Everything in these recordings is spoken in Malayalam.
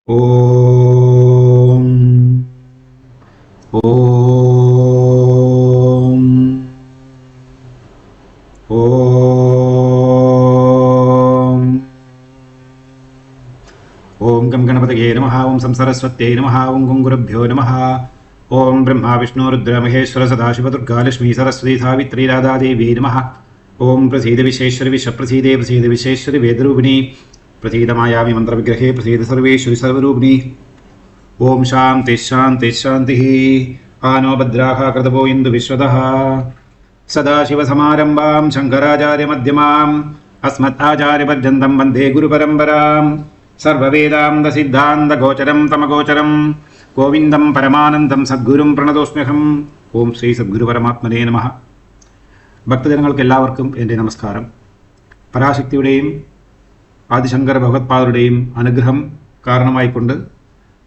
ഓം ഓം ഓം ഓം ഗം ഗണപതയേ നമഃ. ഓം സംസരസ്വത്യൈ നമഃ. ഓം ഗുരുഭ്യോ നമഃ. ഓം ബ്രഹ്മാ വിഷ്ണു രുദ്ര മഹേശ്വര സദാശിവ ദുർഗാ ലക്ഷ്മീ സരസ്വതി സാവിത്രി രാധാദേവീ നമഃ. ഓം പ്രസീദ വിശ്വേശ്വരി വിശ്വപ്രസീദേ പ്രസീദ വിശ്വേശ്വരി വേദരൂപിണി പ്രസീദമായാമി മന്ത്രവിഗ്രഹേ പ്രസീദ സർവേശ്വരി സർവരൂപിണി. ഓം ശാന്തി ശാന്തി ശാന്തി. ആനോ ഭദ്രാഹ കൃതവോ ഇന്ദു വിശ്വതഃ. സദാശിവസമാരംഭാം ശങ്കരാചാര്യമധ്യമാം അസ്മദാചാര്യപര്യന്തം വന്ദേ ഗുരുപരമ്പരാം. സർവവേദാന്ത സിദ്ധാന്ത ഗോചരം തമഗോചരം ഗോവിന്ദം പരമാനന്ദം സദ്ഗുരും പ്രണതോസ്മ്യഹം. ഓം ശ്രീ സദ്ഗുരു പരമാത്മനേ നമഃ. ഭക്തജനങ്ങൾക്ക് എല്ലാവർക്കും എൻ്റെ നമസ്കാരം. പരാശക്തിയുടെയും ആദിശങ്കര ഭഗവത്പാദരുടെയും അനുഗ്രഹം കാരണമായിക്കൊണ്ട്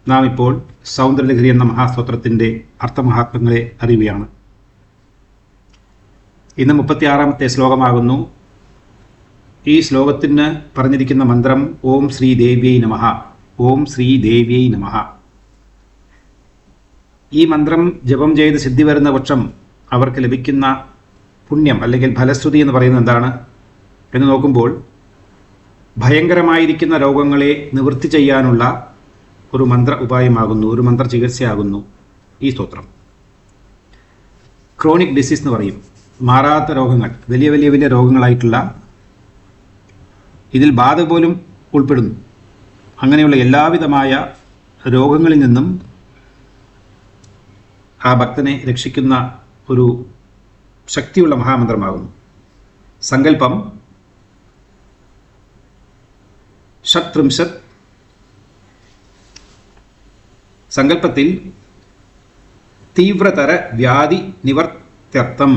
നാം ഇപ്പോൾ സൗന്ദര്യലഹരി എന്ന മഹാസ്തോത്രത്തിൻ്റെ അർത്ഥമഹാത്മ്യങ്ങളെ അറിയുകയാണ്. ഇന്ന് 36-ാമത്തെ ശ്ലോകമാകുന്നു. ഈ ശ്ലോകത്തിന് പറഞ്ഞിരിക്കുന്ന മന്ത്രം ഓം ശ്രീ ദേവ്യൈ നമഃ. ഓം ശ്രീ ദേവ്യൈ നമഃ. ഈ മന്ത്രം ജപം ചെയ്ത് സിദ്ധി വരുന്ന പക്ഷം അവർക്ക് ലഭിക്കുന്ന പുണ്യം അല്ലെങ്കിൽ ഫലശ്രുതി എന്ന് പറയുന്നത് എന്താണ് എന്ന് നോക്കുമ്പോൾ, ഭയങ്കരമായിരിക്കുന്ന രോഗങ്ങളെ നിവൃത്തി ചെയ്യാനുള്ള ഒരു മന്ത്ര ഉപായമാകുന്നു, ഒരു മന്ത്ര ചികിത്സയാകുന്നു ഈ സ്തോത്രം. ക്രോണിക് ഡിസീസ് എന്ന് പറയും, മാറാത്ത രോഗങ്ങൾ, വലിയ വലിയ വലിയ രോഗങ്ങളായിട്ടുള്ള, ഇതിൽ ബാധ പോലും ഉൾപ്പെടുന്നു. അങ്ങനെയുള്ള എല്ലാവിധമായ രോഗങ്ങളിൽ നിന്നും ആ ഭക്തനെ രക്ഷിക്കുന്ന ഒരു ശക്തിയുള്ള മഹാമന്ത്രമാകുന്നു. സങ്കല്പം ഷത്രിംശത്. സങ്കല്പത്തിൽ തീവ്രതര വ്യാധി നിവർത്യർത്ഥം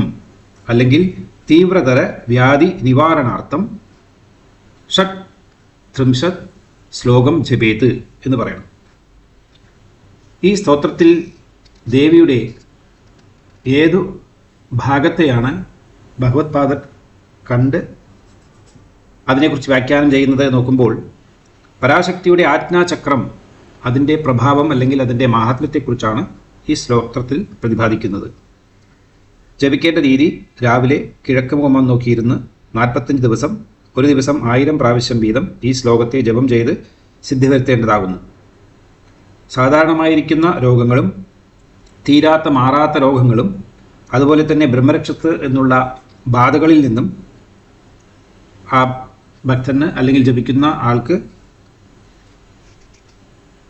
അല്ലെങ്കിൽ തീവ്രതര വ്യാധി നിവാരണാർത്ഥം ഷട്ത്രിംശത് ശ്ലോകം ജപേത് എന്ന് പറയണം. ഈ സ്തോത്രത്തിൽ ദേവിയുടെ ഏതു ഭാഗത്തെയാണ് ഭഗവത്പാദർ കണ്ട് അതിനെക്കുറിച്ച് വ്യാഖ്യാനം ചെയ്യുന്നത് നോക്കുമ്പോൾ, പരാശക്തിയുടെ ആജ്ഞാചക്രം, അതിൻ്റെ പ്രഭാവം അല്ലെങ്കിൽ അതിൻ്റെ മാഹാത്മ്യത്തെക്കുറിച്ചാണ് ഈ സ്തോത്രത്തിൽ പ്രതിപാദിക്കുന്നത്. ജപിക്കേണ്ട രീതി: രാവിലെ കിഴക്ക് മുഖം നോക്കിയിരുന്ന് 45 ദിവസം, ഒരു ദിവസം 1000 പ്രാവശ്യം വീതം ഈ ശ്ലോകത്തെ ജപം ചെയ്ത് സിദ്ധി വരുത്തേണ്ടതാകുന്നു. സാധാരണമായിരിക്കുന്ന രോഗങ്ങളും തീരാത്ത മാറാത്ത രോഗങ്ങളും അതുപോലെ തന്നെ ബ്രഹ്മരക്ഷത്ത് എന്നുള്ള ബാധകളിൽ നിന്നും ആ ഭക്തന് അല്ലെങ്കിൽ ജപിക്കുന്ന ആൾക്ക്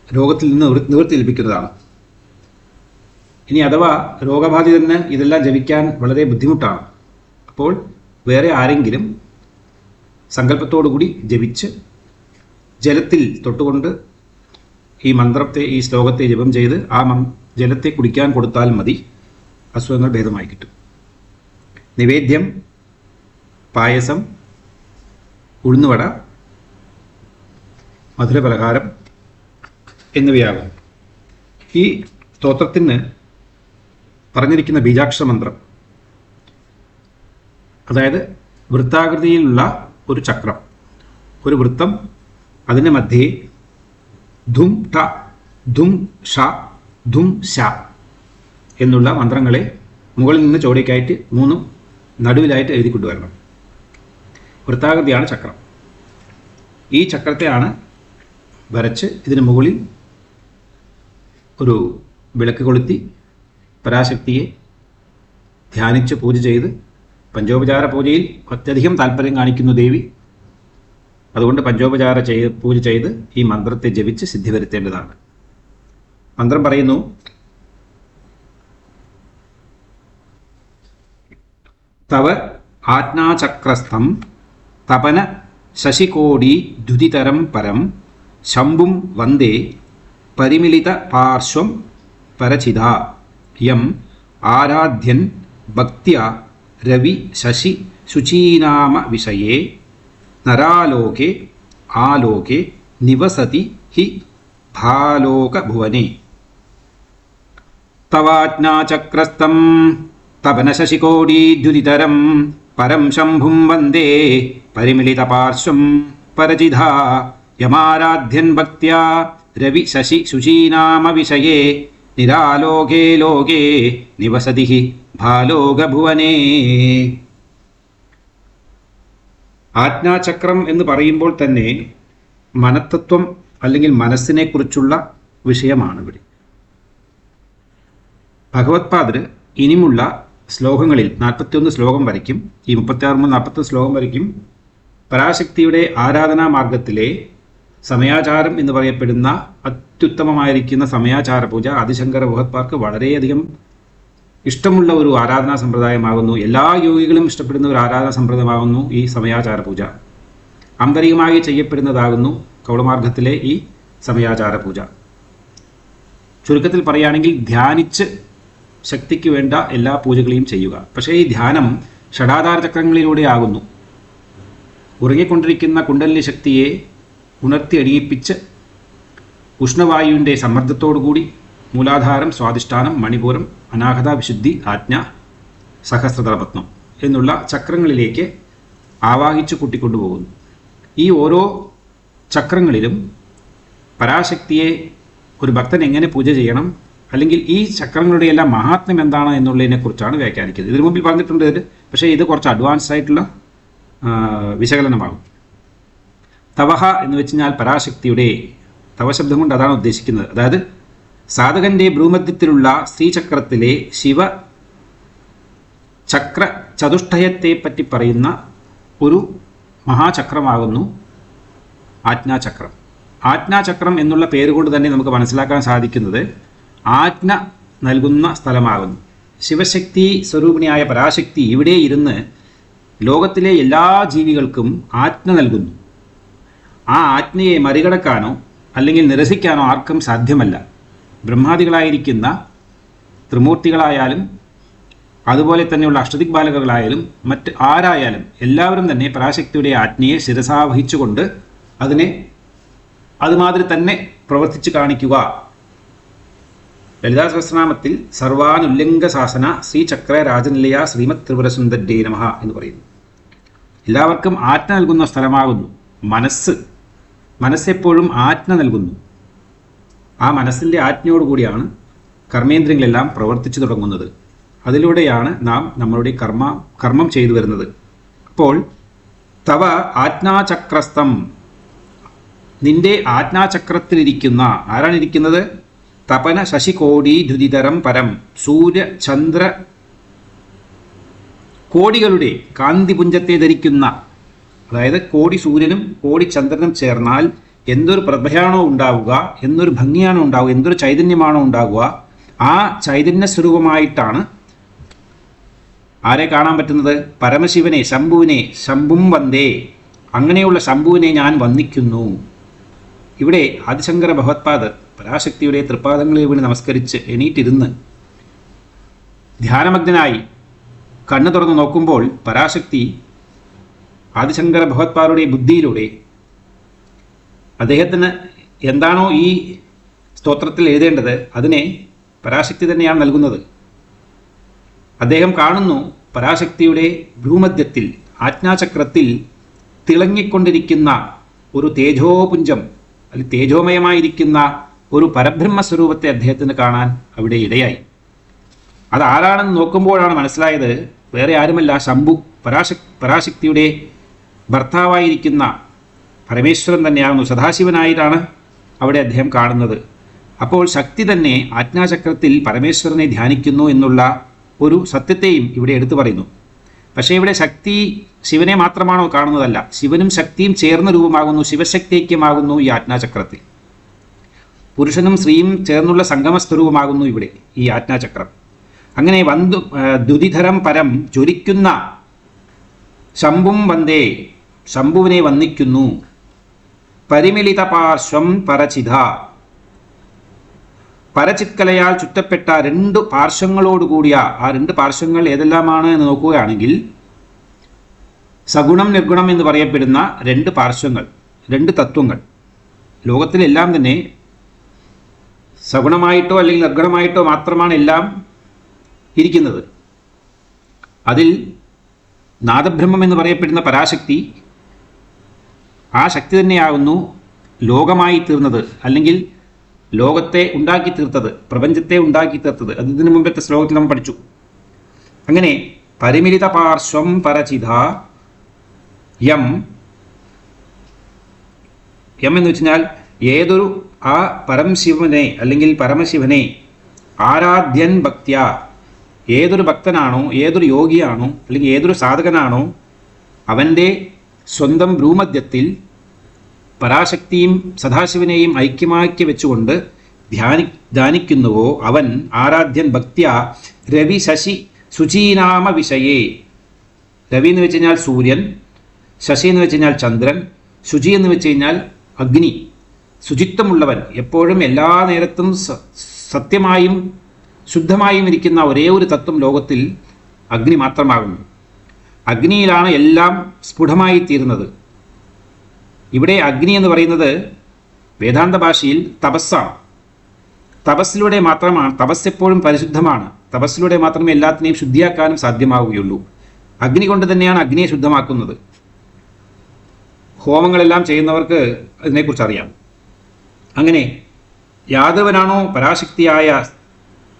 രോഗത്തിൽ നിന്ന് നിവൃത്തി ലഭിക്കുന്നതാണ്. ഇനി അഥവാ രോഗബാധിതന് ഇതെല്ലാം ജപിക്കാൻ വളരെ ബുദ്ധിമുട്ടാണ്. അപ്പോൾ വേറെ ആരെങ്കിലും സങ്കല്പത്തോടുകൂടി ജപിച്ച് ജലത്തിൽ തൊട്ടുകൊണ്ട് ഈ മന്ത്രത്തെ, ഈ ശ്ലോകത്തെ ജപം ചെയ്ത് ആ ജലത്തെ കുടിക്കാൻ കൊടുത്താൽ മതി, അസുഖങ്ങൾ ഭേദമായി കിട്ടും. നിവേദ്യം പായസം, ഉഴുന്നുവട, മധുരപലഹാരം എന്നിവയാകും. ഈ സ്തോത്രത്തിന് പറഞ്ഞിരിക്കുന്ന ബീജാക്ഷര മന്ത്രം, അതായത് വൃത്താകൃതിയിലുള്ള ഒരു ചക്രം, ഒരു വൃത്തം, അതിൻ്റെ മധ്യേ ധും ട ധും ഷ ധും ശ എന്നുള്ള മന്ത്രങ്ങളെ മുകളിൽ നിന്ന് ചുവടേക്കായിട്ട് 3 നടുവിലായിട്ട് എഴുതി കൊണ്ടുവരണം. വൃത്താകൃതിയാണ് ചക്രം. ഈ ചക്രത്തെയാണ് വരച്ച് ഇതിന് മുകളിൽ ഒരു വിളക്ക് കൊളുത്തി പരാശക്തിയെ ധ്യാനിച്ച് പൂജ ചെയ്ത്, പഞ്ചോപചാര പൂജയിൽ അത്യധികം താല്പര്യം കാണിക്കുന്നു ദേവി. അതുകൊണ്ട് പഞ്ചോപചാര പൂജ ചെയ്ത് ഈ മന്ത്രത്തെ ജപിച്ച് സിദ്ധി വരുത്തേണ്ടതാണ്. മന്ത്രം പറയുന്നു: തവ ആജ്ഞാചക്രസ്ഥം തപന ശശികോടി ദ്യുതിതരം പരം ശംഭും വന്ദേ പരിമിലിത പാർശ്വം പരചിതാ യം ആരാധ്യൻ ഭക്ത്യ രവി ശശി ശുചീനാമ വിഷയേ നരാലോകേ ആലോകേ നിവസതി ഹി ഭാലോകഭുവനേ. തവാജ്ഞാചക്രസ്ഥം തപനശശികോടീദ്യുതിതരം പരം ശംഭും വന്ദേ പരിമിലിതപാർശ്വം പരചിധാ യമാരാധ്യൻ ഭക്ത്യാ രവി ശശി ശുചീനാമ വിഷയേ നിരാലോകേ ലോകേ നിവസതി ഭാലോകഭുവനേ. ആജ്ഞാചക്രം എന്ന് പറയുമ്പോൾ തന്നെ മനത്തത്വം അല്ലെങ്കിൽ മനസ്സിനെക്കുറിച്ചുള്ള വിഷയമാണ് ഇവിടെ. ഭഗവത്പാദർ ഇനിമുള്ള ശ്ലോകങ്ങളിൽ 41 ശ്ലോകം വരയ്ക്കും, ഈ 36 മുതൽ 40 ശ്ലോകം വരയ്ക്കും പരാശക്തിയുടെ ആരാധനാ മാർഗത്തിലെ സമയാചാരം എന്ന് പറയപ്പെടുന്ന അത്യുത്തമമായിരിക്കുന്ന സമയാചാര പൂജ ആദിശങ്കര ഭഗവത്പാദർക്ക് വളരെയധികം ഇഷ്ടമുള്ള ഒരു ആരാധനാ സമ്പ്രദായമാകുന്നു. എല്ലാ യോഗികളും ഇഷ്ടപ്പെടുന്ന ഒരു ആരാധനാ സമ്പ്രദായമാകുന്നു ഈ സമയാചാര പൂജ. ആന്തരികമായി ചെയ്യപ്പെടുന്നതാകുന്നു കൗളമാർഗത്തിലെ ഈ സമയാചാര പൂജ. ചുരുക്കത്തിൽ പറയുകയാണെങ്കിൽ ധ്യാനിച്ച് ശക്തിക്ക് വേണ്ട എല്ലാ പൂജകളെയും ചെയ്യുക. പക്ഷേ ഈ ധ്യാനം ഷഡാധാര ചക്രങ്ങളിലൂടെ ആകുന്നു. ഉറങ്ങിക്കൊണ്ടിരിക്കുന്ന കുണ്ടലിനി ശക്തിയെ ഉണർത്തി എണീപ്പിച്ച് ഉഷ്ണവായുവിൻ്റെ സമ്മർദ്ദത്തോടുകൂടി മൂലാധാരം, സ്വാധിഷ്ഠാനം, മണിപൂരം, അനാഹത, വിശുദ്ധി, ആജ്ഞ, സഹസ്രതലപത്നം എന്നുള്ള ചക്രങ്ങളിലേക്ക് ആവാഹിച്ച് കൂട്ടിക്കൊണ്ടുപോകുന്നു. ഈ ഓരോ ചക്രങ്ങളിലും പരാശക്തിയെ ഒരു ഭക്തൻ എങ്ങനെ പൂജ ചെയ്യണം, അല്ലെങ്കിൽ ഈ ചക്രങ്ങളുടെ എല്ലാം മഹാത്മ്യം എന്താണ് എന്നുള്ളതിനെക്കുറിച്ചാണ് വ്യാഖ്യാനിക്കുന്നത്. ഇതിനു മുമ്പിൽ പറഞ്ഞിട്ടുണ്ട് ഇത്, പക്ഷേ ഇത് കുറച്ച് അഡ്വാൻസ്ഡ് ആയിട്ടുള്ള വിശകലനമാകും. തവഹ എന്ന് വെച്ച് കഴിഞ്ഞാൽ പരാശക്തിയുടെ, തവശബ്ദം കൊണ്ട് അതാണ് ഉദ്ദേശിക്കുന്നത്. അതായത് സാധകന്റെ ഭ്രൂമധ്യത്തിലുള്ള ശ്രീചക്രത്തിലെ ശിവ ചക്ര ചതുഷ്ടയത്തെ പറ്റി പറയുന്ന ഒരു മഹാചക്രമാകുന്നു ആജ്ഞാചക്രം. ആജ്ഞാചക്രം എന്നുള്ള പേരുകൊണ്ട് തന്നെ നമുക്ക് മനസ്സിലാക്കാൻ സാധിക്കുന്നത് ആജ്ഞ നൽകുന്ന സ്ഥലമാകുന്നു. ശിവശക്തി സ്വരൂപിണിയായ പരാശക്തി ഇവിടെ ഇരുന്ന് ലോകത്തിലെ എല്ലാ ജീവികൾക്കും ആജ്ഞ നൽകുന്നു. ആ ആജ്ഞയെ മറികടക്കാനോ അല്ലെങ്കിൽ നിരസിക്കാനോ ആർക്കും സാധ്യമല്ല. ബ്രഹ്മാദികളായിരിക്കുന്ന ത്രിമൂർത്തികളായാലും അതുപോലെ തന്നെയുള്ള അഷ്ടദിക്പാലകர்களായാലും മറ്റ് ആരായാലും എല്ലാവരും തന്നെ പരാശക്തിയുടെ ആജ്ഞയെ ശിരസാവഹിച്ചുകൊണ്ട് അതിനെ അതുമാതിരി തന്നെ പ്രവർത്തിച്ചു കാണിക്കുക. ലളിതാ സഹസ്രനാമത്തിൽ സർവാനുല്ലിംഗ ശാസന ശ്രീചക്ര രാജനിലയ ശ്രീമത് ത്രിപുരസുന്ദരേ നമഃ എന്ന് പറയുന്നു. എല്ലാവർക്കും ആജ്ഞ നൽകുന്ന സ്ഥലമാകുന്നു മനസ്സെപ്പോഴും ആജ്ഞ നൽകുന്നു. ആ മനസ്സിൻ്റെ ആജ്ഞയോടുകൂടിയാണ് കർമ്മേന്ദ്രിയങ്ങളെല്ലാം പ്രവർത്തിച്ചു തുടങ്ങുന്നത്. അതിലൂടെയാണ് നാം നമ്മളുടെ കർമ്മം ചെയ്തു വരുന്നത്. അപ്പോൾ തവ ആജ്ഞാചക്രസ്ഥം, നിന്റെ ആജ്ഞാചക്രത്തിലിരിക്കുന്ന, ആരാണ് ഇരിക്കുന്നത്? തപന ശശികോടി ധുതിതരം പരം, സൂര്യ ചന്ദ്ര കോടികളുടെ കാന്തിപുഞ്ചത്തെ ധരിക്കുന്ന, അതായത് കോടി സൂര്യനും കോടി ചന്ദ്രനും ചേർന്നാൽ എന്തൊരു പ്രഭയാണോ ഉണ്ടാവുക, എന്നൊരു ഭംഗിയാണോ ഉണ്ടാവുക, എന്തൊരു ചൈതന്യമാണോ ഉണ്ടാവുക, ആ ചൈതന്യ സ്വരൂപമായിട്ടാണ് ആരെ കാണാൻ പറ്റുന്നത്? പരമശിവനെ, ശംഭുവിനെ. ശംഭും വന്ദേ, അങ്ങനെയുള്ള ശംഭുവിനെ ഞാൻ വന്ദിക്കുന്നു. ഇവിടെ ആദിശങ്കര ഭഗവത്പാദർ പരാശക്തിയുടെ തൃപ്പാദങ്ങളിൽ വീണ് നമസ്കരിച്ച് എണീറ്റിരുന്ന് ധ്യാനമഗ്നായി കണ്ണു തുറന്ന് നോക്കുമ്പോൾ പരാശക്തി ആദിശങ്കര ഭഗവത്പാദരുടെ ബുദ്ധിയിലൂടെ അദ്ദേഹത്തിന് എന്താണോ ഈ സ്തോത്രത്തിൽ എഴുതേണ്ടത് അതിനെ പരാശക്തി തന്നെയാണ് നൽകുന്നത്. അദ്ദേഹം കാണുന്നു പരാശക്തിയുടെ ഭ്രൂമധ്യത്തിൽ, ആജ്ഞാചക്രത്തിൽ തിളങ്ങിക്കൊണ്ടിരിക്കുന്ന ഒരു തേജോപുഞ്ചം, അല്ലെങ്കിൽ തേജോമയമായിരിക്കുന്ന ഒരു പരബ്രഹ്മസ്വരൂപത്തെ അദ്ദേഹത്തിന് കാണാൻ അവിടെ ഇടയായി. അതാരാണെന്ന് നോക്കുമ്പോഴാണ് മനസ്സിലായത് വേറെ ആരുമല്ല, ശംഭു, പരാശക്തിയുടെ ഭർത്താവായിരിക്കുന്ന പരമേശ്വരൻ തന്നെയാകുന്നു. സദാശിവനായിട്ടാണ് അവിടെ അദ്ദേഹം കാണുന്നത്. അപ്പോൾ ശക്തി തന്നെ ആജ്ഞാചക്രത്തിൽ പരമേശ്വരനെ ധ്യാനിക്കുന്നു എന്നുള്ള ഒരു സത്യത്തെയും ഇവിടെ എടുത്തു പറയുന്നു. പക്ഷേ ഇവിടെ ശക്തി ശിവനെ മാത്രമാണോ കാണുന്നതല്ല, ശിവനും ശക്തിയും ചേർന്ന രൂപമാകുന്നു, ശിവശക്തിഐക്യമാകുന്നു ഈ ആജ്ഞാചക്രത്തിൽ. പുരുഷനും സ്ത്രീയും ചേർന്നുള്ള സംഗമസ്വരൂപമാകുന്നു ഇവിടെ ഈ ആജ്ഞാചക്രം. അങ്ങനെ ദ്യുതിധരം പരം, ജ്വലിക്കുന്ന ശംഭും വന്ദേ, ശംഭുവിനെ വന്ദിക്കുന്നു. പരിമിളിത പാർശ്വം പരചിത, പരചിത്കലയാൽ ചുറ്റപ്പെട്ട 2 പാർശ്വങ്ങളോടുകൂടിയ, ആ 2 പാർശ്വങ്ങൾ ഏതെല്ലാമാണ് എന്ന് നോക്കുകയാണെങ്കിൽ സഗുണം നിർഗുണം എന്ന് പറയപ്പെടുന്ന 2 പാർശ്വങ്ങൾ, 2 തത്വങ്ങൾ. ലോകത്തിലെല്ലാം തന്നെ സഗുണമായിട്ടോ അല്ലെങ്കിൽ നിർഗുണമായിട്ടോ മാത്രമാണ് എല്ലാം ഇരിക്കുന്നത്. അതിൽ നാദബ്രഹ്മം എന്ന് പറയപ്പെടുന്ന പരാശക്തി, ആ ശക്തി തന്നെയാകുന്നു ലോകമായി തീർന്നത്, അല്ലെങ്കിൽ ലോകത്തെ ഉണ്ടാക്കി തീർത്തത്, പ്രപഞ്ചത്തെ ഉണ്ടാക്കി തീർത്തത്. അത് ഇതിനു മുമ്പത്തെ ശ്ലോകത്തിൽ നമ്മൾ പഠിച്ചു. അങ്ങനെ പരിമിലിത പാർശ്വം പരചിത യം എന്ന് വെച്ചാൽ ഏതൊരു ആ പരംശിവനെ അല്ലെങ്കിൽ പരമശിവനെ ആരാധ്യൻ ഭക്ത്യ, ഏതൊരു ഭക്തനാണോ, ഏതൊരു യോഗിയാണോ, അല്ലെങ്കിൽ ഏതൊരു സാധകനാണോ അവൻ്റെ സ്വന്തം ഭ്രൂമധ്യത്തിൽ പരാശക്തിയും സദാശിവനെയും ഐക്യമാക്കി വെച്ചുകൊണ്ട് ധ്യാനിക്കുന്നുവോ അവൻ ആരാധ്യൻ ഭക്ത്യ രവി ശശി ശുചീനാമ വിഷയേ. രവി എന്ന് വെച്ച് കഴിഞ്ഞാൽ സൂര്യൻ, ശശി എന്ന് വെച്ച് കഴിഞ്ഞാൽ ചന്ദ്രൻ, ശുചി എന്ന് വെച്ച് കഴിഞ്ഞാൽ അഗ്നി. ശുചിത്വമുള്ളവൻ, എപ്പോഴും എല്ലാ നേരത്തും സത്യമായും ശുദ്ധമായും ഇരിക്കുന്ന ഒരേ ഒരു തത്വം ലോകത്തിൽ അഗ്നി മാത്രമാകുന്നു. അഗ്നിയിലാണ് എല്ലാം സ്ഫുടമായി തീരുന്നത്. ഇവിടെ അഗ്നി എന്ന് പറയുന്നത് വേദാന്ത ഭാഷയിൽ തപസ്സാണ്. തപസ്സിലൂടെ മാത്രമാണ്, തപസ് എപ്പോഴും പരിശുദ്ധമാണ്. തപസ്സിലൂടെ മാത്രമേ എല്ലാത്തിനെയും ശുദ്ധിയാക്കാനും സാധ്യമാവുകയുള്ളൂ. അഗ്നി കൊണ്ട് തന്നെയാണ് അഗ്നിയെ ശുദ്ധമാക്കുന്നത്. ഹോമങ്ങളെല്ലാം ചെയ്യുന്നവർക്ക് അതിനെക്കുറിച്ച് അറിയാം. അങ്ങനെ യാദവനാണോ പരാശക്തിയായ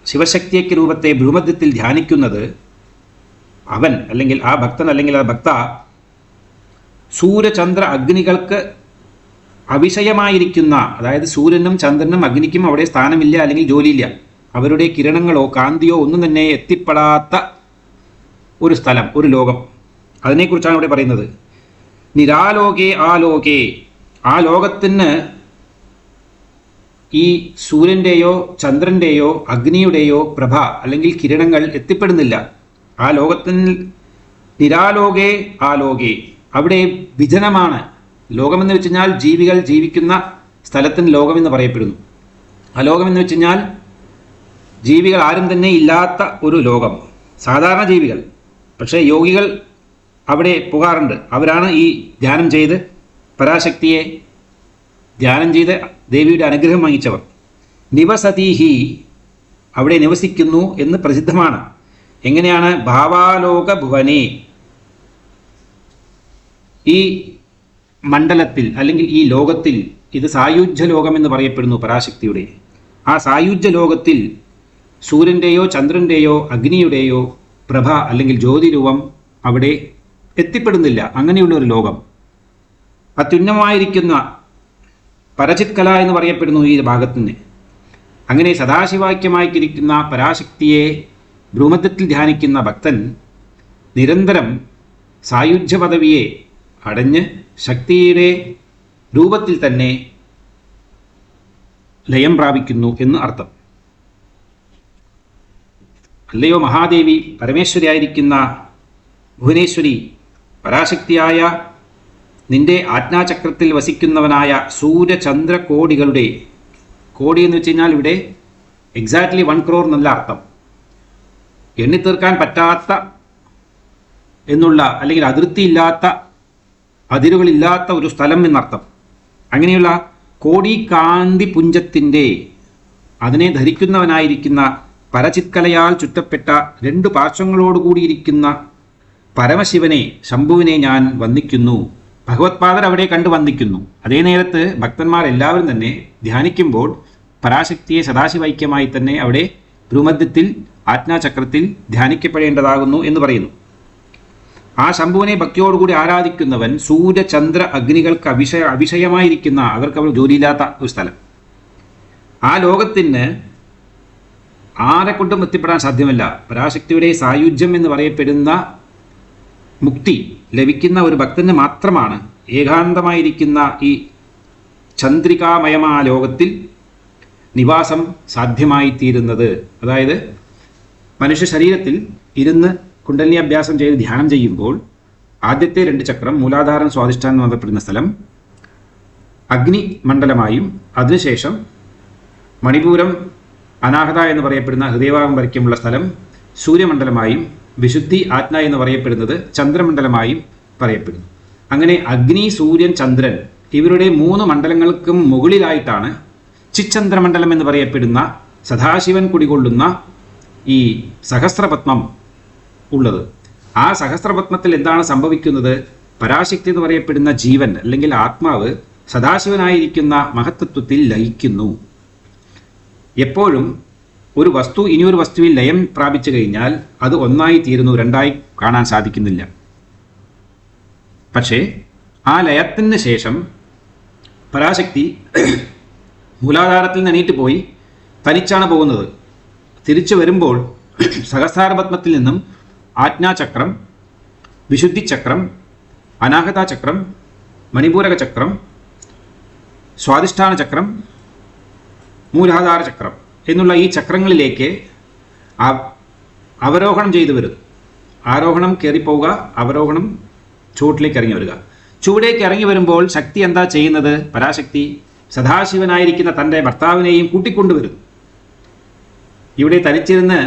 ശിവശക്തിയക്ക് രൂപത്തെ ഭ്രൂമധ്യത്തിൽ ധ്യാനിക്കുന്നത്, അവൻ അല്ലെങ്കിൽ ആ ഭക്തൻ അല്ലെങ്കിൽ ആ ഭക്ത സൂര്യചന്ദ്ര അഗ്നികൾക്ക് അവിഷയമായിരിക്കുന്ന, അതായത് സൂര്യനും ചന്ദ്രനും അഗ്നിക്കും അവിടെ സ്ഥാനമില്ല അല്ലെങ്കിൽ ജോലിയില്ല, അവരുടെ കിരണങ്ങളോ കാന്തിയോ ഒന്നും തന്നെ എത്തിപ്പെടാത്ത ഒരു സ്ഥലം, ഒരു ലോകം. അതിനെക്കുറിച്ചാണ് ഇവിടെ പറയുന്നത്. നിരാലോകേ ആലോകേ, ആ ലോകത്തിന് ഈ സൂര്യൻ്റെയോ ചന്ദ്രൻ്റെയോ അഗ്നിയുടെയോ പ്രഭ അല്ലെങ്കിൽ കിരണങ്ങൾ എത്തിപ്പെടുന്നില്ല. ആ ലോകത്തിൽ നിരാലോകേ ആലോകേ, അവിടെ വിജനമാണ്. ലോകമെന്ന് വെച്ച് കഴിഞ്ഞാൽ ജീവികൾ ജീവിക്കുന്ന സ്ഥലത്തിന് ലോകമെന്ന് പറയപ്പെടുന്നു. ആ ലോകമെന്ന് വെച്ച് കഴിഞ്ഞാൽ ജീവികൾ ആരും തന്നെ ഇല്ലാത്ത ഒരു ലോകം, സാധാരണ ജീവികൾ. പക്ഷേ യോഗികൾ അവിടെ പോകാറുണ്ട്. അവരാണ് ഈ ധ്യാനം ചെയ്ത് പരാശക്തിയെ ധ്യാനം ചെയ്ത് ദേവിയുടെ അനുഗ്രഹം വാങ്ങിച്ചവർ. നിവസതീഹി, അവിടെ നിവസിക്കുന്നു എന്ന് പ്രസിദ്ധമാണ്. എങ്ങനെയാണ്? ഭാവാലോക ഭുവനേ, ഈ മണ്ഡലത്തിൽ അല്ലെങ്കിൽ ഈ ലോകത്തിൽ, ഇത് സായുജ്യ ലോകം എന്ന് പറയപ്പെടുന്നു പരാശക്തിയുടെ. ആ സായുജ്യ ലോകത്തിൽ സൂര്യൻ്റെയോ ചന്ദ്രൻ്റെയോ അഗ്നിയുടെയോ പ്രഭ അല്ലെങ്കിൽ ജ്യോതിരൂപം അവിടെ എത്തിപ്പെടുന്നില്ല. അങ്ങനെയുള്ള ഒരു ലോകം, അത്യുന്നമായിരിക്കുന്ന പരചിത് കല എന്ന് പറയപ്പെടുന്നു ഈ ഭാഗത്തിന്. അങ്ങനെ സദാശിവാക്യമായിരിക്കുന്ന പരാശക്തിയെ ഭ്രൂമധ്യത്തിൽ ധ്യാനിക്കുന്ന ഭക്തൻ നിരന്തരം സായുജ്യ പദവിയെ അടഞ്ഞ് ശക്തിയുടെ രൂപത്തിൽ തന്നെ ലയം പ്രാപിക്കുന്നു എന്ന് അർത്ഥം. അല്ലയോ മഹാദേവി, പരമേശ്വരിയായിരിക്കുന്ന ഭുവനേശ്വരി, പരാശക്തിയായ നിന്റെ ആജ്ഞാചക്രത്തിൽ വസിക്കുന്നവനായ സൂര്യചന്ദ്ര കോടികളുടെ, കോടി എന്ന് വെച്ച് കഴിഞ്ഞാൽ ഇവിടെ എക്സാക്ട്ലി 1 crore എന്നല്ല അർത്ഥം, എണ്ണിത്തീർക്കാൻ പറ്റാത്ത എന്നുള്ള അല്ലെങ്കിൽ അതിർത്തിയില്ലാത്ത, അതിരുകളില്ലാത്ത ഒരു സ്ഥലം എന്നർത്ഥം. അങ്ങനെയുള്ള കോടികാന്തി പുഞ്ചത്തിൻ്റെ, അതിനെ ധരിക്കുന്നവനായിരിക്കുന്ന പരചിത്കലയാൽ ചുറ്റപ്പെട്ട 2 പാർശ്വങ്ങളോടുകൂടിയിരിക്കുന്ന പരമശിവനെ, ശംഭുവിനെ ഞാൻ വന്ദിക്കുന്നു. ഭഗവത്പാദർ അവിടെ കണ്ടു വന്ദിക്കുന്നു. അതേ നേരത്ത് ഭക്തന്മാർ എല്ലാവരും തന്നെ ധ്യാനിക്കുമ്പോൾ പരാശക്തിയെ സദാശിവൈക്യമായി തന്നെ അവിടെ ഭ്രൂമധ്യത്തിൽ ആജ്ഞാചക്രത്തിൽ ധ്യാനിക്കപ്പെടേണ്ടതാകുന്നു എന്ന് പറയുന്നു. ആ ശംഭുവിനെ ഭക്തിയോടുകൂടി ആരാധിക്കുന്നവൻ സൂര്യചന്ദ്ര അഗ്നികൾക്ക് അവിഷയമായിരിക്കുന്ന, അവർക്ക് അവർ ജോലിയില്ലാത്ത ഒരു സ്ഥലം. ആ ലോകത്തിന് ആരെക്കൊണ്ടും എത്തിപ്പെടാൻ സാധ്യമല്ല. പരാശക്തിയുടെ സായുജ്യം എന്ന് പറയപ്പെടുന്ന മുക്തി ലഭിക്കുന്ന ഒരു ഭക്തന് മാത്രമാണ് ഏകാന്തമായിരിക്കുന്ന ഈ ചന്ദ്രികാമയമായ ലോകത്തിൽ നിവാസം സാധ്യമായിത്തീരുന്നത്. അതായത് മനുഷ്യ ശരീരത്തിൽ ഇരുന്ന് കുണ്ടലിനി അഭ്യാസം ചെയ്ത് ധ്യാനം ചെയ്യുമ്പോൾ ആദ്യത്തെ 2 ചക്രം, മൂലാധാരം സ്വാധിഷ്ഠാനം എന്നറിയപ്പെടുന്ന സ്ഥലം അഗ്നി മണ്ഡലമായും, അതിനുശേഷം മണിപൂരം അനാഹത എന്ന് പറയപ്പെടുന്ന ഹൃദയഭാഗം വരയ്ക്കുമുള്ള സ്ഥലം സൂര്യമണ്ഡലമായും, വിശുദ്ധി ആജ്ഞ എന്ന് പറയപ്പെടുന്നത് ചന്ദ്രമണ്ഡലമായും പറയപ്പെടുന്നു. അങ്ങനെ അഗ്നി, സൂര്യൻ, ചന്ദ്രൻ ഇവരുടെ 3 മണ്ഡലങ്ങൾക്കും മുകളിലായിട്ടാണ് ചിച്ചന്ദ്രമണ്ഡലം എന്ന് പറയപ്പെടുന്ന സദാശിവൻ കുടികൊള്ളുന്ന ഈ സഹസ്രപത്മം ഉള്ളത്. ആ സഹസ്രപത്മത്തിൽ എന്താണ് സംഭവിക്കുന്നത്? പരാശക്തി എന്ന് പറയപ്പെടുന്ന ജീവൻ അല്ലെങ്കിൽ ആത്മാവ് സദാശിവനായിരിക്കുന്ന മഹത്തത്വത്തിൽ ലയിക്കുന്നു. എപ്പോഴും ഒരു വസ്തു ഇനിയൊരു വസ്തുവിൽ ലയം പ്രാപിച്ചു കഴിഞ്ഞാൽ അത് ഒന്നായി തീരുന്നു, രണ്ടായി കാണാൻ സാധിക്കുന്നില്ല. പക്ഷേ ആ ലയത്തിന് ശേഷം പരാശക്തി മൂലാധാരത്തിൽ നിന്ന് എണീറ്റ് പോയി തനിച്ചാണ് പോകുന്നത്. തിരിച്ചു വരുമ്പോൾ സഹസ്രാരപത്മത്തിൽ നിന്നും ആജ്ഞാചക്രം, വിശുദ്ധിചക്രം, അനാഹതാചക്രം, മണിപൂരക ചക്രം, സ്വാധിഷ്ഠാന ചക്രം, മൂലാധാര ചക്രം എന്നുള്ള ഈ ചക്രങ്ങളിലേക്ക് അവരോഹണം ചെയ്തു വരും. ആരോഹണം കയറിപ്പോവുക, അവരോഹണം ചുവട്ടിലേക്ക് ഇറങ്ങി വരിക. ചുവടേക്ക് ഇറങ്ങി വരുമ്പോൾ ശക്തി എന്താ ചെയ്യുന്നത്? പരാശക്തി സദാശിവനായിരിക്കുന്ന തൻ്റെ ഭർത്താവിനെയും കൂട്ടിക്കൊണ്ടുവരുന്നു. ഇവിടെ തനിച്ചിരുന്ന്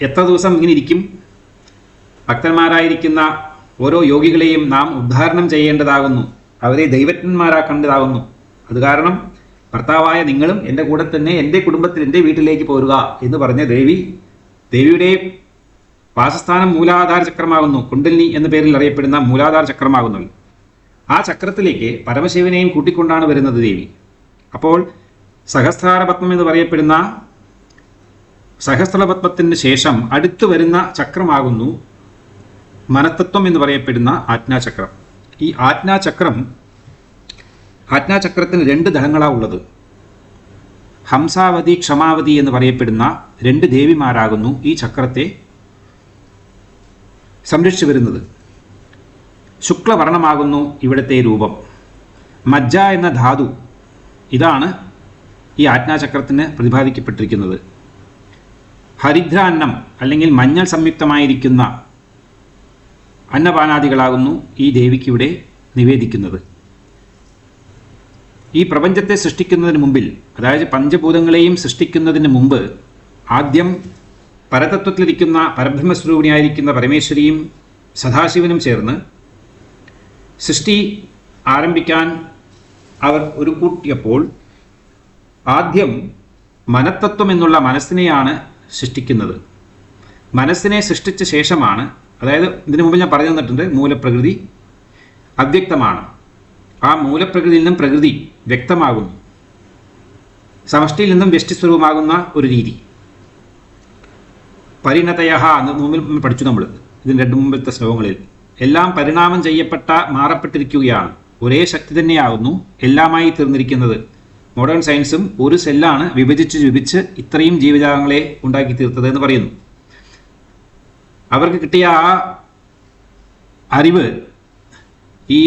എത്ര ദിവസം ഇങ്ങനെ ഇരിക്കും? ഭക്തന്മാരായിരിക്കുന്ന ഓരോ യോഗികളെയും നാം ഉദ്ധാരണം ചെയ്യേണ്ടതാകുന്നു, അവരെ ദൈവജ്ഞന്മാരാക്കേണ്ടതാകുന്നു. അത് കാരണം ഭർത്താവായ നിങ്ങളും എൻ്റെ കൂടെ തന്നെ എൻ്റെ കുടുംബത്തിൽ എൻ്റെ വീട്ടിലേക്ക് പോരുക എന്ന് പറഞ്ഞ ദേവിയുടെ വാസസ്ഥാനം മൂലാധാര ചക്രമാകുന്നു. കുണ്ടലിനി എന്ന പേരിൽ അറിയപ്പെടുന്ന മൂലാധാര ചക്രമാകുന്നു. ആ ചക്രത്തിലേക്ക് പരമശിവനെയും കൂട്ടിക്കൊണ്ടാണ് വരുന്നത് ദേവി. അപ്പോൾ സഹസ്രാരപത്മം എന്ന് പറയപ്പെടുന്ന സഹസ്രപത്മത്തിന് ശേഷം അടുത്തു വരുന്ന ചക്രമാകുന്നു മനത്തത്വം എന്ന് പറയപ്പെടുന്ന ആജ്ഞാചക്രം. ഈ ആജ്ഞാചക്രത്തിന് 2 ദളങ്ങളാണ് ഉള്ളത്. ഹംസാവതി, ക്ഷമാവതി എന്ന് പറയപ്പെടുന്ന 2 ദേവിമാരാകുന്നു ഈ ചക്രത്തെ സംരക്ഷിച്ചു വരുന്നത്. ശുക്ലവർണമാകുന്നു ഇവിടുത്തെ രൂപം. മജ്ജ എന്ന ധാതു ഇതാണ് ഈ ആജ്ഞാചക്രത്തിന് പ്രതിപാദിക്കപ്പെട്ടിരിക്കുന്നത്. ഹരിദ്ര അന്നം അല്ലെങ്കിൽ മഞ്ഞൾ സംയുക്തമായിരിക്കുന്ന അന്നപാനാദികളാകുന്നു ഈ ദേവിക്കിവിടെ നിവേദിക്കുന്നത്. ഈ പ്രപഞ്ചത്തെ സൃഷ്ടിക്കുന്നതിന് മുമ്പിൽ, അതായത് പഞ്ചഭൂതങ്ങളെയും സൃഷ്ടിക്കുന്നതിന് മുമ്പ് ആദ്യം പരതത്വത്തിലിരിക്കുന്ന പരബ്രഹ്മസ്വരൂപിണിയായിരിക്കുന്ന പരമേശ്വരിയും സദാശിവനും ചേർന്ന് സൃഷ്ടി ആരംഭിക്കാൻ അവർ ഒരു കൂട്ടിയപ്പോൾ ആദ്യം മനത്തത്വം എന്നുള്ള മനസ്സിനെയാണ് സൃഷ്ടിക്കുന്നത്. മനസ്സിനെ സൃഷ്ടിച്ച ശേഷമാണ്, അതായത് ഇതിനു മുമ്പ് ഞാൻ പറഞ്ഞു തന്നിട്ടുണ്ട്, മൂലപ്രകൃതി അവ്യക്തമാണ്. ആ മൂലപ്രകൃതിയിൽ നിന്നും പ്രകൃതി വ്യക്തമാകുന്നു. സമഷ്ടിയിൽ നിന്നും വ്യഷ്ടിസ്വരൂപമാകുന്ന ഒരു രീതി. പരിണതയ എന്ന് മുമ്പിൽ പഠിച്ചു നമ്മൾ ഇതിന് 2 മുമ്പത്തെ ശ്ലോകങ്ങളിൽ. എല്ലാം പരിണാമം ചെയ്യപ്പെട്ട മാറപ്പെട്ടിരിക്കുകയാണ്. ഒരേ ശക്തി തന്നെയാകുന്നു എല്ലാമായി തീർന്നിരിക്കുന്നത്. മോഡേൺ സയൻസും ഒരു സെല്ലാണ് വിഭജിച്ച് ഇത്രയും ജീവജാലങ്ങളെ ഉണ്ടാക്കി തീർത്തത് എന്ന് പറയുന്നു. അവർക്ക് കിട്ടിയ ആ അറിവ് ഈ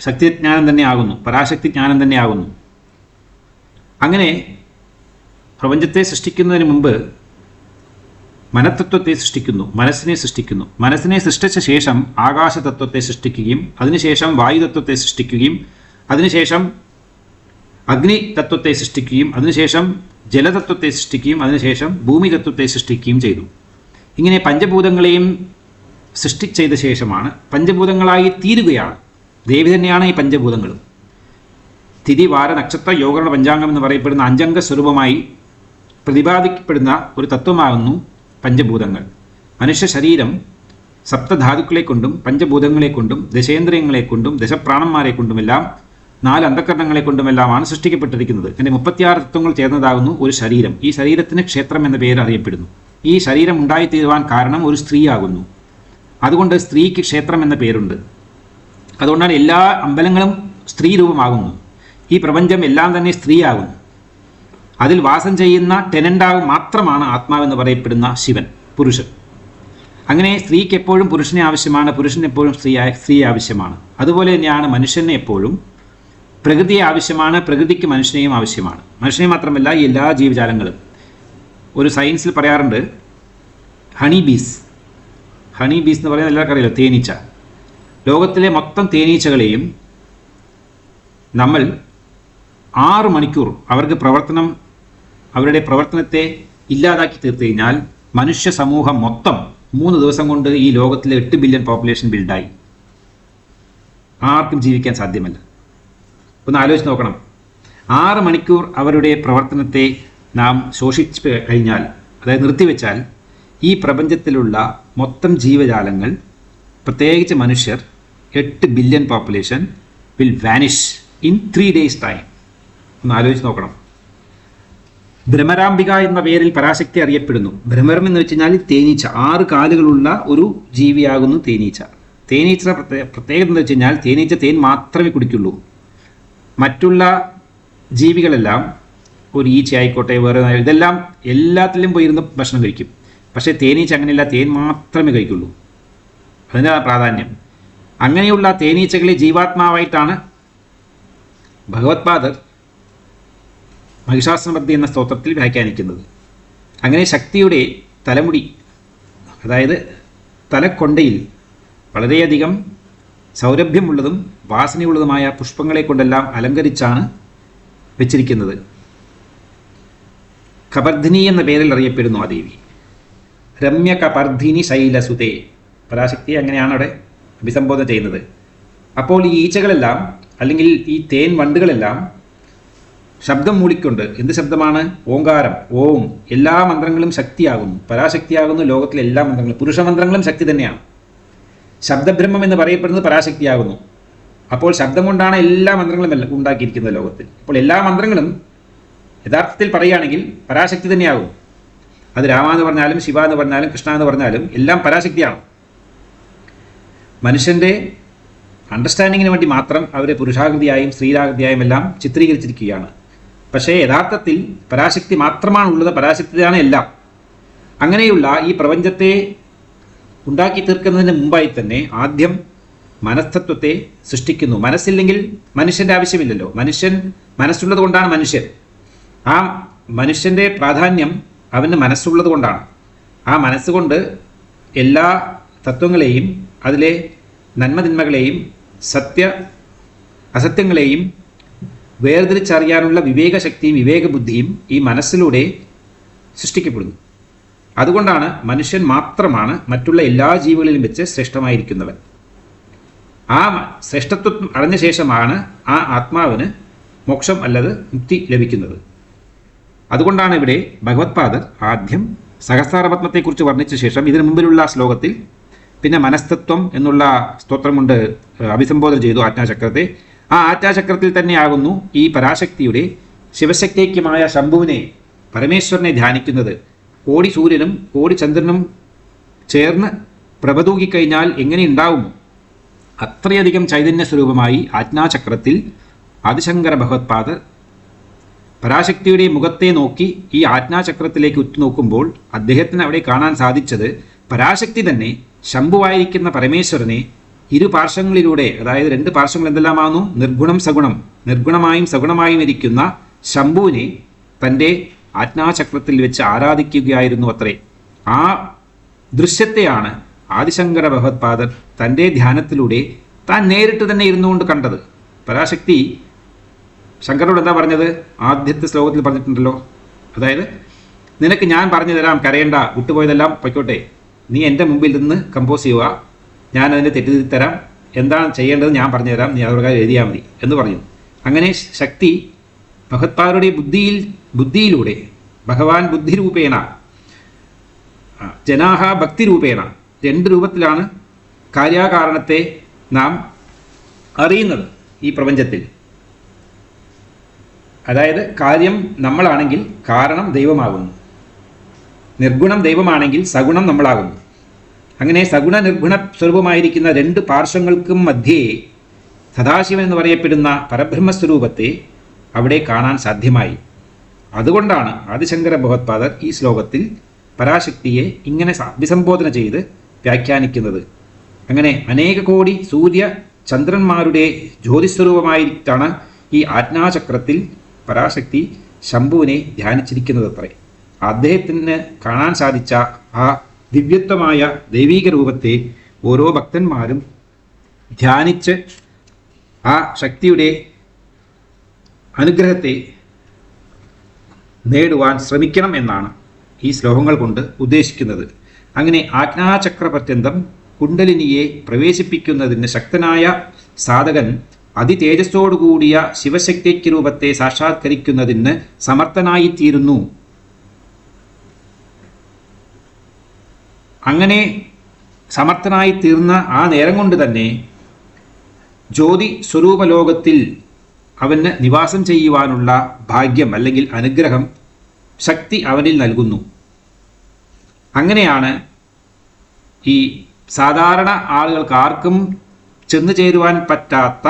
ശക്തിജ്ഞാനം തന്നെയാകുന്നു, പരാശക്തി ജ്ഞാനം തന്നെയാകുന്നു. അങ്ങനെ പ്രപഞ്ചത്തെ സൃഷ്ടിക്കുന്നതിന് മുമ്പ് മനത്തത്വത്തെ സൃഷ്ടിക്കുന്നു, മനസ്സിനെ സൃഷ്ടിക്കുന്നു. മനസ്സിനെ സൃഷ്ടിച്ച ശേഷം ആകാശതത്വത്തെ സൃഷ്ടിക്കുകയും അതിനുശേഷം വായുതത്വത്തെ സൃഷ്ടിക്കുകയും അതിനുശേഷം അഗ്നി തത്വത്തെ സൃഷ്ടിക്കുകയും അതിനുശേഷം ജലതത്വത്തെ സൃഷ്ടിക്കുകയും അതിനുശേഷം ഭൂമി തത്വത്തെ സൃഷ്ടിക്കുകയും ചെയ്തു. ഇങ്ങനെ പഞ്ചഭൂതങ്ങളെയും ചെയ്ത ശേഷമാണ് പഞ്ചഭൂതങ്ങളായി തീരുകയാണ്. ദേവി തന്നെയാണ് ഈ പഞ്ചഭൂതങ്ങളും. തിഥി, വാര, നക്ഷത്ര, യോഗരണ പഞ്ചാംഗം എന്ന് പറയപ്പെടുന്ന 5 അംഗ സ്വരൂപമായി പ്രതിപാദിക്കപ്പെടുന്ന ഒരു തത്വമാകുന്നു പഞ്ചഭൂതങ്ങൾ. മനുഷ്യ ശരീരം സപ്തധാതുക്കളെ കൊണ്ടും പഞ്ചഭൂതങ്ങളെ കൊണ്ടും ദശേന്ദ്രിയങ്ങളെ കൊണ്ടും ദശപ്രാണന്മാരെ കൊണ്ടുമെല്ലാം 4 അന്ധകരണങ്ങളെ കൊണ്ടുമെല്ലാമാണ് സൃഷ്ടിക്കപ്പെട്ടിരിക്കുന്നത്. ഇതിൻ്റെ 36 തത്വങ്ങൾ ചേർന്നതാകുന്നു ഒരു ശരീരം. ഈ ശരീരത്തിന് ക്ഷേത്രം എന്ന പേര് അറിയപ്പെടുന്നു. ഈ ശരീരം ഉണ്ടായിത്തീരുവാൻ കാരണം ഒരു സ്ത്രീയാകുന്നു. അതുകൊണ്ട് സ്ത്രീക്ക് ക്ഷേത്രം എന്ന പേരുണ്ട്. അതുകൊണ്ടാണ് എല്ലാ അമ്പലങ്ങളും സ്ത്രീ രൂപമാകുന്നു. ഈ പ്രപഞ്ചം എല്ലാം തന്നെ സ്ത്രീയാകുന്നു. അതിൽ വാസം ചെയ്യുന്ന ടെനൻ്റാവും മാത്രമാണ് ആത്മാവെന്ന് പറയപ്പെടുന്ന ശിവൻ, പുരുഷൻ. അങ്ങനെ സ്ത്രീക്ക് എപ്പോഴും പുരുഷനെ ആവശ്യമാണ്, പുരുഷന് എപ്പോഴും സ്ത്രീ ആവശ്യമാണ്. അതുപോലെ തന്നെയാണ് മനുഷ്യനെ എപ്പോഴും പ്രകൃതിയെ ആവശ്യമാണ്, പ്രകൃതിക്ക് മനുഷ്യനെയും ആവശ്യമാണ്. മനുഷ്യനെ മാത്രമല്ല ഈ എല്ലാ ജീവജാലങ്ങളും. ഒരു സയൻസിൽ പറയാറുണ്ട് ഹണി ബീസ് എന്ന് പറയുന്നത് എല്ലാവർക്കും അറിയില്ല, തേനീച്ച. ലോകത്തിലെ മൊത്തം തേനീച്ചകളെയും നമ്മൾ 6 മണിക്കൂർ അവരുടെ പ്രവർത്തനത്തെ ഇല്ലാതാക്കി തീർത്തു കഴിഞ്ഞാൽ മനുഷ്യ സമൂഹം മൊത്തം 3 ദിവസം കൊണ്ട് ഈ ലോകത്തിലെ 8 ബില്യൺ പോപ്പുലേഷൻ ബിൽഡായി. ആർക്കും ജീവിക്കാൻ സാധ്യമല്ല. ഒന്ന് ആലോചിച്ച് നോക്കണം. 6 മണിക്കൂർ അവരുടെ പ്രവർത്തനത്തെ നാം ശോഷിച്ച് കഴിഞ്ഞാൽ, അതായത് നിർത്തിവെച്ചാൽ, ഈ പ്രപഞ്ചത്തിലുള്ള മൊത്തം ജീവജാലങ്ങൾ, പ്രത്യേകിച്ച് മനുഷ്യർ, 8 billion population will vanish in 3 days time. ഒന്ന് ആലോചിച്ച് നോക്കണം. ഭ്രമരാംബിക എന്ന പേരിൽ പരാശക്തി അറിയപ്പെടുന്നു. ഭ്രമരം എന്ന് വെച്ച് കഴിഞ്ഞാൽ തേനീച്ച, 6 കാലുകളുള്ള ഒരു ജീവിയാകുന്നു തേനീച്ച. തേനീച്ച പ്രത്യേകത എന്ന് വെച്ച് കഴിഞ്ഞാൽ തേനീച്ച തേൻ മാത്രമേ കുടിക്കുള്ളൂ. മറ്റുള്ള ജീവികളെല്ലാം, ഒരു ഈച്ച ആയിക്കോട്ടെ, വേറെ ഇതെല്ലാം എല്ലാത്തിലും പോയിരുന്ന് ഭക്ഷണം കഴിക്കും. പക്ഷേ തേനീച്ച അങ്ങനെയല്ല, തേൻ മാത്രമേ കഴിക്കുള്ളൂ. അതിൻ്റെ പ്രാധാന്യം. അങ്ങനെയുള്ള തേനീച്ചകളെ ജീവാത്മാവായിട്ടാണ് ഭഗവത്പാദർ മഹിഷാസുരമർദ്ദി എന്ന സ്തോത്രത്തിൽ വ്യാഖ്യാനിക്കുന്നത്. അങ്ങനെ ശക്തിയുടെ തലമുടി, അതായത് തലക്കൊണ്ടയിൽ വളരെയധികം സൗരഭ്യമുള്ളതും വാസനയുള്ളതുമായ പുഷ്പങ്ങളെ കൊണ്ടെല്ലാം അലങ്കരിച്ചാണ് വെച്ചിരിക്കുന്നത്. കപർധിനി എന്ന പേരിൽ അറിയപ്പെടുന്നു ആ ദേവി. രമ്യ കപർധിനി ശൈലസുതേ, പരാശക്തിയെ അങ്ങനെയാണ് അവിടെ അഭിസംബോധന ചെയ്യുന്നത്. അപ്പോൾ ഈ ഈച്ചകളെല്ലാം, അല്ലെങ്കിൽ ഈ തേൻ വണ്ടുകളെല്ലാം ശബ്ദം മൂളിക്കൊണ്ട്, എന്ത് ശബ്ദമാണ്? ഓങ്കാരം, ഓം. എല്ലാ മന്ത്രങ്ങളും ശക്തിയാകുന്നു, പരാശക്തിയാകുന്നു. ലോകത്തിലെ എല്ലാ മന്ത്രങ്ങളും, പുരുഷമന്ത്രങ്ങളും ശക്തി തന്നെയാണ്. ശബ്ദബ്രഹ്മം എന്ന് പറയപ്പെടുന്നത് പരാശക്തിയാകുന്നു. അപ്പോൾ ശബ്ദം കൊണ്ടാണ് എല്ലാ മന്ത്രങ്ങളും ഉണ്ടാക്കിയിരിക്കുന്നത് ലോകത്തിൽ. അപ്പോൾ എല്ലാ മന്ത്രങ്ങളും യഥാർത്ഥത്തിൽ പറയുകയാണെങ്കിൽ പരാശക്തി തന്നെയാകും. അത് രാമ എന്ന് പറഞ്ഞാലും ശിവ എന്ന് പറഞ്ഞാലും കൃഷ്ണ എന്ന് പറഞ്ഞാലും എല്ലാം പരാശക്തിയാണ്. മനുഷ്യൻ്റെ അണ്ടർസ്റ്റാൻഡിങ്ങിന് വേണ്ടി മാത്രം അവരെ പുരുഷാകൃതിയായും സ്ത്രീരാകൃതിയായും എല്ലാം ചിത്രീകരിച്ചിരിക്കുകയാണ്. പക്ഷേ യഥാർത്ഥത്തിൽ പരാശക്തി മാത്രമാണ് ഉള്ളത്, പരാശക്തിയാണ് എല്ലാം. അങ്ങനെയുള്ള ഈ പ്രപഞ്ചത്തെ ഉണ്ടാക്കി തീർക്കുന്നതിന് മുമ്പായി തന്നെ ആദ്യം മനസ്തത്വത്തെ സൃഷ്ടിക്കുന്നു. മനസ്സില്ലെങ്കിൽ മനുഷ്യൻ്റെ ആവശ്യമില്ലല്ലോ. മനുഷ്യൻ മനസ്സുള്ളത് കൊണ്ടാണ് മനുഷ്യൻ. ആ മനുഷ്യൻ്റെ പ്രാധാന്യം അവന് മനസ്സുള്ളത് കൊണ്ടാണ്. ആ മനസ്സുകൊണ്ട് എല്ലാ തത്വങ്ങളെയും, അതിലെ നന്മതിന്മകളെയും സത്യ അസത്യങ്ങളെയും വേർതിരിച്ചറിയാനുള്ള വിവേകശക്തിയും വിവേകബുദ്ധിയും ഈ മനസ്സിലൂടെ സൃഷ്ടിക്കപ്പെടുന്നു. അതുകൊണ്ടാണ് മനുഷ്യൻ മാത്രമാണ് മറ്റുള്ള എല്ലാ ജീവികളിലും വെച്ച് ശ്രേഷ്ഠമായിരിക്കുന്നവൻ. ആ ശ്രേഷ്ഠത്വം അടഞ്ഞ ശേഷമാണ് ആ ആത്മാവിന് മോക്ഷം അല്ലത് മുക്തി ലഭിക്കുന്നത്. അതുകൊണ്ടാണ് ഇവിടെ ഭഗവത്പാദർ ആദ്യം സഹസ്രാരപത്മത്തെക്കുറിച്ച് വർണ്ണിച്ച ശേഷം ഇതിനു മുമ്പിലുള്ള ശ്ലോകത്തിൽ പിന്നെ മനസ്തത്വം എന്നുള്ള സ്തോത്രം കൊണ്ട് അഭിസംബോധന ചെയ്തു ആജ്ഞാചക്രത്തെ. ആ ആജ്ഞാചക്രത്തിൽ തന്നെയാകുന്നു ഈ പരാശക്തിയുടെ ശിവശക്തിക്കുമായ ശംഭുവിനെ, പരമേശ്വരനെ ധ്യാനിക്കുന്നത്. കോടി സൂര്യനും കോടി ചന്ദ്രനും ചേർന്ന് പ്രഭതൂകിക്കഴിഞ്ഞാൽ എങ്ങനെ ഉണ്ടാവുമോ അത്രയധികം ചൈതന്യ സ്വരൂപമായി ആജ്ഞാചക്രത്തിൽ ആദിശങ്കര ഭഗവത്പാദർ പരാശക്തിയുടെ മുഖത്തെ നോക്കി ഈ ആജ്ഞാചക്രത്തിലേക്ക് ഉറ്റുനോക്കുമ്പോൾ അദ്ദേഹത്തിന് അവിടെ കാണാൻ സാധിച്ചത് പരാശക്തി തന്നെ ശംഭുവായിരിക്കുന്ന പരമേശ്വരനെ ഇരു പാർശ്വങ്ങളിലൂടെ, അതായത് 2 പാർശ്വങ്ങൾ എന്തെല്ലാമാകുന്നു? നിർഗുണം സഗുണം, നിർഗുണമായും സഗുണമായും ഇരിക്കുന്ന ശംഭുവിനെ തൻ്റെ ആജ്ഞാചക്രത്തിൽ വെച്ച് ആരാധിക്കുകയായിരുന്നു അത്രേ. ആ ദൃശ്യത്തെയാണ് ആദിശങ്കര ഭഗവത്പാദർ തൻ്റെ ധ്യാനത്തിലൂടെ താൻ നേരിട്ട് തന്നെ ഇരുന്നുകൊണ്ട് കണ്ടത്. പരാശക്തി ശങ്കരോട് എന്താ പറഞ്ഞത്? ആദ്യത്തെ ശ്ലോകത്തിൽ പറഞ്ഞിട്ടുണ്ടല്ലോ. അതായത്, നിനക്ക് ഞാൻ പറഞ്ഞു തരാം, കരയണ്ട, വിട്ടുപോയതെല്ലാം പൊയ്ക്കോട്ടെ, നീ എൻ്റെ മുമ്പിൽ നിന്ന് കമ്പോസ് ചെയ്യുക, ഞാൻ അതിനെ തെറ്റിദ്ധരി തരാം, എന്താണ് ചെയ്യേണ്ടത് ഞാൻ പറഞ്ഞു തരാം, നീ അതുപ്രകാരം എഴുതിയാൽ മതി എന്ന് പറഞ്ഞു. അങ്ങനെ ശക്തി ഭഗവത്പാദരുടെ ബുദ്ധിയിലൂടെ, ഭഗവാൻ ബുദ്ധിരൂപേണ, ജനാഹ ഭക്തിരൂപേണ, 2 രൂപത്തിലാണ് കാര്യകാരണത്തെ നാം അറിയുന്നത് ഈ പ്രപഞ്ചത്തിൽ. അതായത് കാര്യം നമ്മളാണെങ്കിൽ കാരണം ദൈവമാകുന്നു, നിർഗുണം ദൈവമാണെങ്കിൽ സഗുണം നമ്മളാകുന്നു. അങ്ങനെ സഗുണ നിർഗുണ സ്വരൂപമായിരിക്കുന്ന 2 പാർശ്വങ്ങൾക്കും മധ്യേ സദാശിവൻ എന്ന് പറയപ്പെടുന്ന പരബ്രഹ്മസ്വരൂപത്തെ അവിടെ കാണാൻ സാധ്യമായി. അതുകൊണ്ടാണ് ആദിശങ്കര ഭഗവത്പാദർ ഈ ശ്ലോകത്തിൽ പരാശക്തിയെ ഇങ്ങനെ അഭിസംബോധന ചെയ്ത് വ്യാഖ്യാനിക്കുന്നത്. അങ്ങനെ അനേക കോടി സൂര്യ ചന്ദ്രന്മാരുടെ ജ്യോതിസ്വരൂപമായിട്ടാണ് ഈ ആജ്ഞാചക്രത്തിൽ പരാശക്തി ശംഭുവിനെ ധ്യാനിച്ചിരിക്കുന്നത് അത്രേ. അദ്ദേഹത്തിന് കാണാൻ സാധിച്ച ആ ദിവ്യത്വമായ ദൈവീക രൂപത്തെ ഓരോ ഭക്തന്മാരും ധ്യാനിച്ച് ആ ശക്തിയുടെ അനുഗ്രഹത്തെ നേടുവാൻ ശ്രമിക്കണം എന്നാണ് ഈ ശ്ലോകങ്ങൾ കൊണ്ട് ഉദ്ദേശിക്കുന്നത്. അങ്ങനെ ആജ്ഞാചക്രപര്യന്തം കുണ്ടലിനിയെ പ്രവേശിപ്പിക്കുന്നതിന് ശക്തനായ സാധകൻ അതിതേജസ്സോടുകൂടിയ ശിവശക്തിക്ക് രൂപത്തെ സാക്ഷാത്കരിക്കുന്നതിന് സമർത്ഥനായിത്തീരുന്നു. അങ്ങനെ സമർത്ഥനായി തീർന്ന ആ നേരം കൊണ്ട് തന്നെ ജ്യോതി സ്വരൂപലോകത്തിൽ അവന് നിവാസം ചെയ്യുവാനുള്ള ഭാഗ്യം അല്ലെങ്കിൽ അനുഗ്രഹം ശക്തി അവനിൽ നൽകുന്നു. അങ്ങനെയാണ് ഈ സാധാരണ ആളുകൾക്ക് ആർക്കും ചെന്നു ചേരുവാൻ പറ്റാത്ത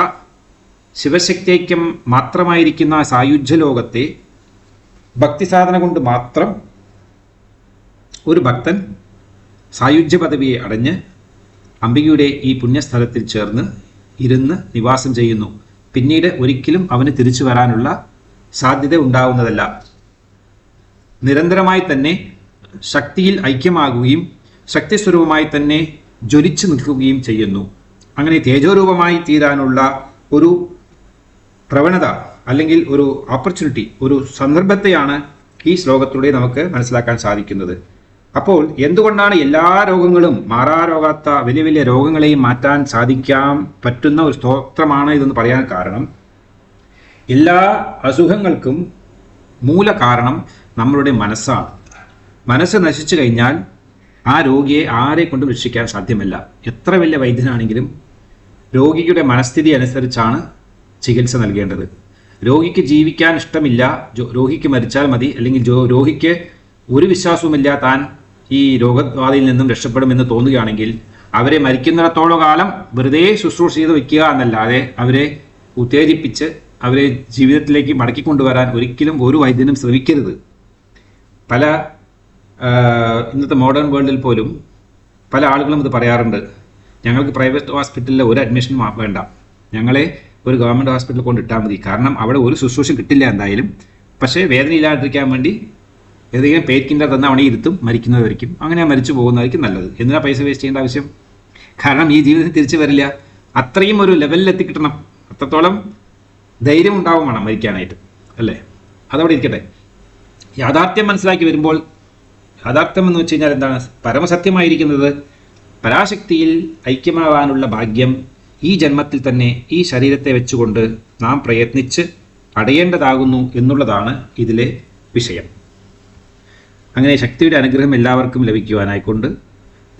ശിവശക്തിക്കും മാത്രമായിരിക്കുന്ന സായുജ്യ ലോകത്തെ ഭക്തിസാധന കൊണ്ട് മാത്രം ഒരു ഭക്തൻ സായുജ്യ പദവിയെ അടഞ്ഞ് അംബികയുടെ ഈ പുണ്യസ്ഥലത്തിൽ ചേർന്ന് ഇരുന്ന് നിവാസം ചെയ്യുന്നു. പിന്നീട് ഒരിക്കലും അവന് തിരിച്ചു വരാനുള്ള സാധ്യത ഉണ്ടാവുന്നതല്ല. നിരന്തരമായി തന്നെ ശക്തിയിൽ ഐക്യമാകുകയും ശക്തിസ്വരൂപമായി തന്നെ ജ്വലിച്ചു നിൽക്കുകയും ചെയ്യുന്നു. അങ്ങനെ തേജോരൂപമായി തീരാനുള്ള ഒരു പ്രവണത അല്ലെങ്കിൽ ഒരു ഓപ്പർച്യൂണിറ്റി, ഒരു സന്ദർഭത്തെയാണ് ഈ ശ്ലോകത്തിലൂടെ നമുക്ക് മനസ്സിലാക്കാൻ സാധിക്കുന്നത്. അപ്പോൾ എന്തുകൊണ്ടാണ് എല്ലാ രോഗങ്ങളും, മാറാരോഗാത്ത വലിയ വലിയ രോഗങ്ങളെയും മാറ്റാൻ സാധിക്കാൻ പറ്റുന്ന ഒരു സ്തോത്രമാണ് ഇതെന്ന് പറയാൻ കാരണം, എല്ലാ അസുഖങ്ങൾക്കും മൂല കാരണം നമ്മളുടെ മനസ്സാണ്. മനസ്സ് നശിച്ചു കഴിഞ്ഞാൽ ആ രോഗിയെ ആരെ കൊണ്ടും രക്ഷിക്കാൻ സാധ്യമല്ല. എത്ര വലിയ വൈദ്യനാണെങ്കിലും രോഗിയുടെ മനസ്ഥിതി അനുസരിച്ചാണ് ചികിത്സ നൽകേണ്ടത്. രോഗിക്ക് ജീവിക്കാൻ ഇഷ്ടമില്ല, രോഗിക്ക് മരിച്ചാൽ മതി, അല്ലെങ്കിൽ രോഗിക്ക് ഒരു വിശ്വാസവുമില്ല താൻ ഈ രോഗബാധയിൽ നിന്നും രക്ഷപ്പെടുമെന്ന് തോന്നുകയാണെങ്കിൽ അവരെ മരിക്കുന്നിടത്തോളം കാലം വെറുതെ ശുശ്രൂഷ ചെയ്ത് വയ്ക്കുക എന്നല്ലാതെ അവരെ ഉത്തേജിപ്പിച്ച് അവരെ ജീവിതത്തിലേക്ക് മടക്കിക്കൊണ്ടുവരാൻ ഒരിക്കലും ഒരു വൈദ്യനും ശ്രമിക്കരുത്. പല ഇന്നത്തെ മോഡേൺ വേൾഡിൽ പോലും പല ആളുകളും ഇത് പറയാറുണ്ട്. ഞങ്ങൾക്ക് പ്രൈവറ്റ് ഹോസ്പിറ്റലിൽ ഒരു അഡ്മിഷൻ വേണ്ട, ഞങ്ങളെ ഒരു ഗവൺമെൻറ് ഹോസ്പിറ്റലിൽ കൊണ്ടിട്ടാൽ മതി, കാരണം അവിടെ ഒരു ശുശ്രൂഷ കിട്ടില്ല എന്തായാലും, പക്ഷേ വേദനയില്ലാതിരിക്കാൻ വേണ്ടി ഏതെങ്കിലും പേക്കിൻ്റെ തന്ന അവിടെ ഇരുത്തും, മരിക്കുന്നവരിക്കും, അങ്ങനെ മരിച്ചു പോകുന്നതായിരിക്കും നല്ലത്. എന്തിനാ പൈസ വേസ്റ്റ് ചെയ്യേണ്ട ആവശ്യം? കാരണം ഈ ജീവിതത്തിൽ തിരിച്ചു വരില്ല. അത്രയും ഒരു ലെവലിൽ എത്തിക്കിട്ടണം, അത്രത്തോളം ധൈര്യം ഉണ്ടാവും വേണം മരിക്കാനായിട്ട്, അല്ലേ? അതവിടെ ഇരിക്കട്ടെ. യാഥാർത്ഥ്യം മനസ്സിലാക്കി വരുമ്പോൾ, യാഥാർത്ഥ്യം എന്ന് വെച്ച് കഴിഞ്ഞാൽ എന്താണ്? പരമസത്യമായിരിക്കുന്നത് പരാശക്തിയിൽ ഐക്യമാവാനുള്ള ഭാഗ്യം ഈ ജന്മത്തിൽ തന്നെ ഈ ശരീരത്തെ വെച്ചുകൊണ്ട് നാം പ്രയത്നിച്ച് അടയേണ്ടതാകുന്നു എന്നുള്ളതാണ് ഇതിലെ വിഷയം. അങ്ങനെ ശക്തിയുടെ അനുഗ്രഹം എല്ലാവർക്കും ലഭിക്കുവാനായിക്കൊണ്ട്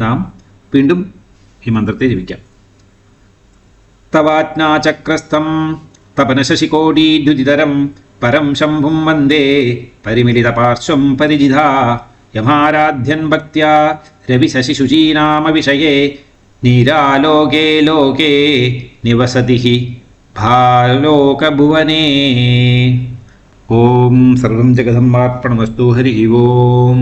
നാം വീണ്ടും ഈ മന്ത്രത്തെ ജപിക്കാം. തവാജ്ഞാചക്രസ്ഥം തപനശശികോടീദ്യുതിതരം പരം ശംഭും വന്ദേ പരിമിലിത പാർശ്വം പരിജിതാ യമാരാധ്യൻ ഭക്ത്യാ രവിശശിശുചീനാമ വിഷയേ നീരാലോകേ ലോകേ നിവസതി ഭാലോകഭുവനേ. ഓം സർവം ജഗദമ്പാർപ്പണമസ്തു. ഹരി ഓം.